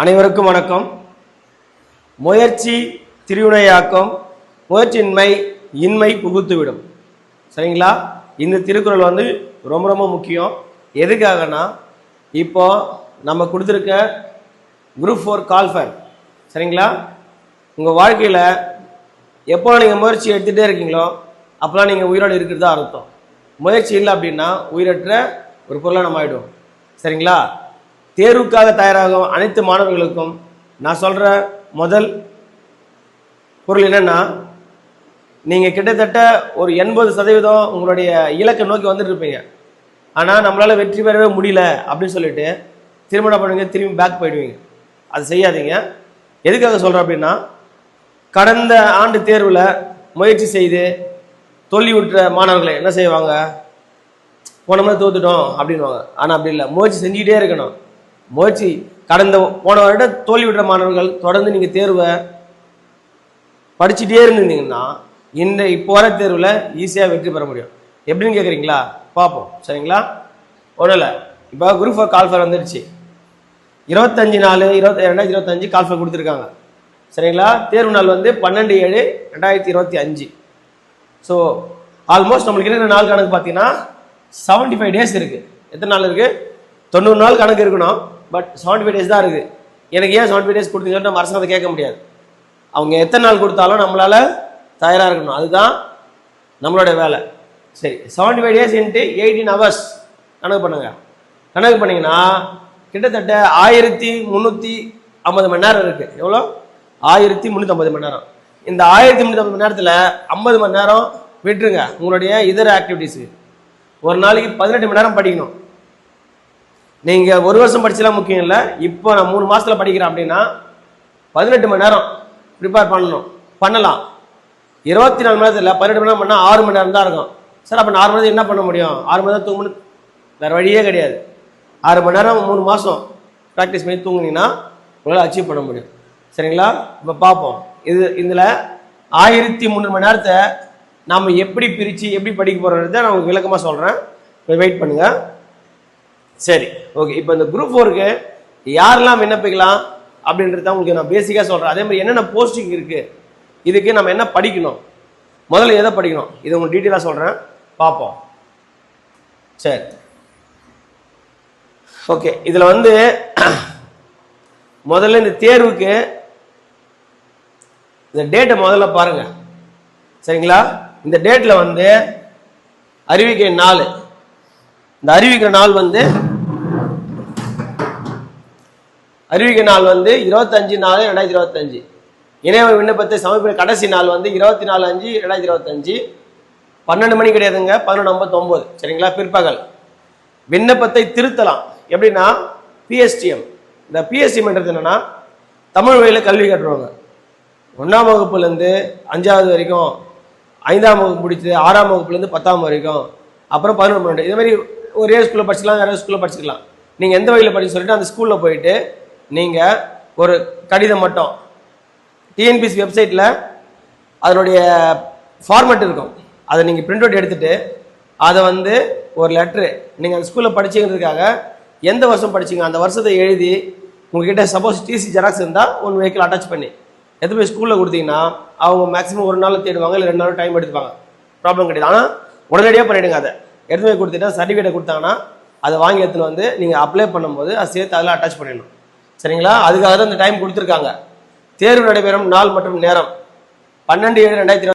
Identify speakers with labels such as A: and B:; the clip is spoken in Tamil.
A: அனைவருக்கும் வணக்கம். முயற்சி திருவினையாக்கம், முயற்சியின்மை இன்மை புகுத்துவிடும். சரிங்களா? இந்த திருக்குறள் வந்து ரொம்ப ரொம்ப முக்கியம். எதுக்காகனா, இப்போ நம்ம கொடுத்துருக்க குரூப் 4 கால்ஃபர், சரிங்களா, உங்கள் வாழ்க்கையில் எப்போ நீங்கள் முயற்சி எடுத்துகிட்டே இருக்கீங்களோ அப்போலாம் நீங்கள் உயிரோடு இருக்கிறதா அர்த்தம். முயற்சி இல்லை அப்படின்னா உயிரற்ற ஒரு பொருளாக நம்ம ஆகிடும். சரிங்களா? தேர்வுக்காக தயாராகும் அனைத்து மாணவர்களுக்கும் நான் சொல்கிற முதல் பொருள் என்னென்னா, நீங்கள் கிட்டத்தட்ட ஒரு 80% உங்களுடைய இலக்கை நோக்கி வந்துட்டு இருப்பீங்க. ஆனால் நம்மளால் வெற்றி பெறவே முடியல அப்படின்னு சொல்லிட்டு திருமணம் பண்ணுவீங்க, திரும்பி பேக் போயிடுவீங்க. அது செய்யாதீங்க. எதுக்காக சொல்கிறேன் அப்படின்னா, கடந்த ஆண்டு தேர்வில் முயற்சி செய்து தோல்வி விட்டுற மாணவர்களை என்ன செய்வாங்க, போனோம்னா தோத்துட்டோம் அப்படின்வாங்க. ஆனால் அப்படி இல்லை, முயற்சி செஞ்சுக்கிட்டே இருக்கணும். முயற்சி போன வருடம் தோல்வி விடுற மாணவர்கள் தொடர்ந்து நீங்கள் தேர்வை படிச்சுட்டே இருந்தீங்கன்னா இப்போ வர தேர்வில் ஈஸியாக வெற்றி பெற முடியும். எப்படின்னு கேட்குறீங்களா? பார்ப்போம். சரிங்களா? ஒன்றும் இல்லை, இப்போ குரூப் 4 கால்ஃபர் வந்துடுச்சு. 25/4/2025 கால்ஃபர் கொடுத்துருக்காங்க. சரிங்களா? தேர்வு நாள் வந்து 12/7/2025. ஸோ ஆல்மோஸ்ட் நம்மளுக்கு இருக்கிற நாள் கணக்கு பார்த்தீங்கன்னா 75 டேஸ் இருக்குது. எத்தனை நாள் இருக்குது? 90 நாள் கணக்கு இருக்கணும். பட் 75 டேஸ் தான் இருக்குது. எனக்கு ஏன் 75 டேஸ் கொடுத்தீங்கன்னு நம்ம அரசாங்கத்தை கேட்க முடியாது. அவங்க எத்தனை நாள் கொடுத்தாலும் நம்மளால் தயாராக இருக்கணும். அதுதான் நம்மளோட வேலை. சரி, 75 டேஸ் இன்ட்டு 18 ஹவர்ஸ் கணக்கு பண்ணுங்க. கணக்கு பண்ணிங்கன்னா கிட்டத்தட்ட 1350 மணி நேரம் இருக்குது. எவ்வளோ? 1350 மணி நேரம். இந்த 1350 மணி நேரத்தில் 50 மணி நேரம் விட்டுருங்க உங்களுடைய இதர ஆக்டிவிட்டீஸுக்கு. ஒரு நாளைக்கு 18 மணி நேரம் படிக்கணும். நீங்கள் ஒரு வருஷம் படிச்சலாம் முக்கியம் இல்லை. இப்போ நான் 3 மாதத்தில் படிக்கிறேன் அப்படின்னா 18 மணி நேரம் ப்ரிப்பேர் பண்ணலாம். 24 மணி நேரத்தில் 18 மணி நேரம் பண்ணால் 6 மணி நேரம் தான் இருக்கும். சார், அப்போ 4 மணி நேரம் என்ன பண்ண முடியும்? 6 மணி நேரம் தூங்கணும், வேறு வழியே கிடையாது. 6 மணி நேரம் 3 மாதம் ப்ராக்டிஸ் பண்ணி தூங்குனீங்கன்னா உங்களால் அச்சீவ் பண்ண முடியும். சரிங்களா? இப்போ பார்ப்போம். இதில் 1300 மணி நேரத்தை நாம் எப்படி பிரித்து எப்படி படிக்க போகிறோன்றதை நான் உங்களுக்கு விளக்கமாக சொல்கிறேன். இப்போ வெயிட் பண்ணுங்கள். சரி, ஓகே. இப்போ இந்த குரூப் 4க்கு யாரெல்லாம் விண்ணப்பிக்கலாம் அப்படின்றத உங்களுக்கு நான் பேசிக்காக சொல்கிறேன். அதே மாதிரி என்னென்ன போஸ்டிங் இருக்குது, இதுக்கு நம்ம என்ன படிக்கணும், முதல்ல எதை படிக்கணும், இது உங்களுக்கு டீட்டெயிலாக சொல்கிறேன். பார்ப்போம். சரி, ஓகே. இதில் வந்து முதல்ல இந்த தேர்வுக்கு இந்த டேட்டை முதல்ல பாருங்க. சரிங்களா? இந்த டேட்டில் வந்து அறிவிக்கிற நாள், இந்த அறிவிக்கிற நாள் வந்து 25/4/2025. இணைய விண்ணப்பத்தை சமர்ப்பிக்கிற கடைசி நாள் வந்து 24/5/2025. 12 மணி கிடையாதுங்க, 11:59. சரிங்களா? பிற்பகல். விண்ணப்பத்தை திருத்தலாம். எப்படின்னா, பிஎஸ்டிஎம். இந்த பிஎஸ்டிஎம்ன்றது என்னன்னா, தமிழ் வழியில் கல்வி கட்டுறவங்க 1ஆம் வகுப்புலேருந்து 5ஆவது வரைக்கும், 5ஆம் வகுப்பு முடிச்சு 6ஆம் வகுப்புலேருந்து 10ஆம் வரைக்கும், அப்புறம் 11, 12, இதே மாதிரி ஒரே ஸ்கூலில் படிச்சுக்கலாம், வேறு ஸ்கூலில் படிச்சுக்கலாம். நீங்கள் எந்த வழியில் படிச்சு சொல்லிட்டு அந்த ஸ்கூலில் போயிட்டு நீங்கள் ஒரு கடிதம் மட்டும் டிஎன்பிஎஸ்சி வெப்சைட்டில் அதனுடைய ஃபார்மேட் இருக்கும், அதை நீங்கள் பிரிண்ட் அவுட் எடுத்துகிட்டு அதை வந்து ஒரு லெட்ரு, நீங்கள் அந்த ஸ்கூலில் படிச்சிங்கிறதுக்காக எந்த வருஷம் படிச்சிங்க அந்த வருஷத்தை எழுதி உங்ககிட்ட சப்போஸ் டிசி ஜெராக்ஸ் இருந்தால் ஒன் வெஹிக்கிள் அட்டாச் பண்ணி எடுத்து போய் ஸ்கூலில் கொடுத்தீங்கன்னா அவங்க மேக்ஸிமம் ஒரு நாள் தேடுவாங்க, இல்லை 2 நாள் டைம் எடுத்துப்பாங்க. ப்ராப்ளம் கிடையாது. ஆனால் உடனடியாக பண்ணிவிடுங்க. அதை எடுத்து போய் கொடுத்துட்டா சர்டிஃபிகேட்டை கொடுத்தாங்கன்னா அதை வாங்கி எடுத்துன்னு வந்து நீங்கள் அப்ளை பண்ணும்போது அதை சேர்த்து அதில் அட்டாச் பண்ணிடணும். சரிங்களா? அதுக்காக தான் இந்த டைம் கொடுத்துருக்காங்க. தேர்வு நடைபெறும் நாள் மற்றும் நேரம் 12/7/2025.